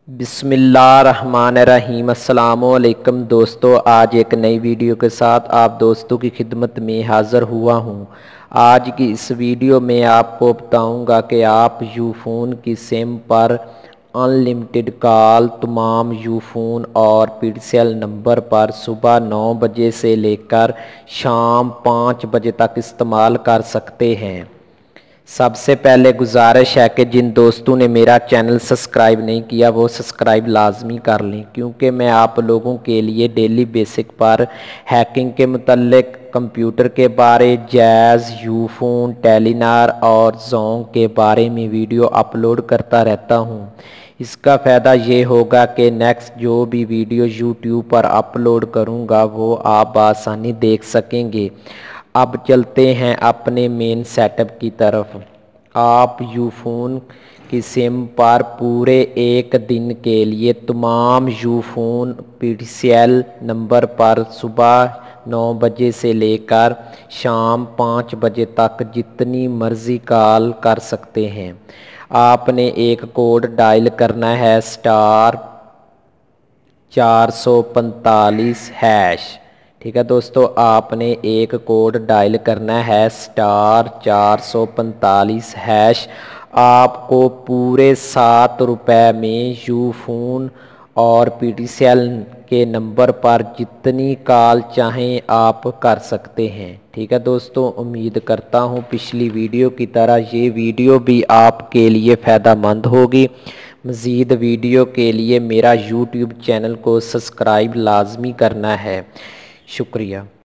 बिस्मिल्लाहिर्रहमानिर्रहीम। अस्सलामुअलैकुम दोस्तों, आज एक नई वीडियो के साथ आप दोस्तों की खिदमत में हाज़िर हुआ हूँ। आज की इस वीडियो में आपको बताऊँगा कि आप यूफोन की सिम पर अनलिमिटेड कॉल तमाम यूफोन और पीडीसीएल नंबर पर सुबह 9 बजे से लेकर शाम 5 बजे तक इस्तेमाल कर सकते हैं। सबसे पहले गुजारिश है कि जिन दोस्तों ने मेरा चैनल सब्सक्राइब नहीं किया वो सब्सक्राइब लाजमी कर लें, क्योंकि मैं आप लोगों के लिए डेली बेसिक पर हैकिंग के मुतल्लिक, कंप्यूटर के बारे, जैज़, यूफोन, टेलीनार और जोंग के बारे में वीडियो अपलोड करता रहता हूं। इसका फ़ायदा ये होगा कि नेक्स्ट जो भी वीडियो यूट्यूब पर अपलोड करूंगा वो आप आसानी देख सकेंगे। अब चलते हैं अपने मेन सेटअप की तरफ। आप यूफोन की सिम पर पूरे एक दिन के लिए तमाम यूफोन पीडीसीएल नंबर पर सुबह 9 बजे से लेकर शाम 5 बजे तक जितनी मर्ज़ी कॉल कर सकते हैं। आपने एक कोड डायल करना है *445#। ठीक है दोस्तों, आपने एक कोड डायल करना है *445#। आपको पूरे 7 रुपये में यूफोन और पीडीसीएल के नंबर पर जितनी कॉल चाहें आप कर सकते हैं। ठीक है दोस्तों, उम्मीद करता हूँ पिछली वीडियो की तरह ये वीडियो भी आपके लिए फ़ायदेमंद होगी। मज़ीद वीडियो के लिए मेरा यूट्यूब चैनल को सब्सक्राइब लाजमी करना है। शुक्रिया।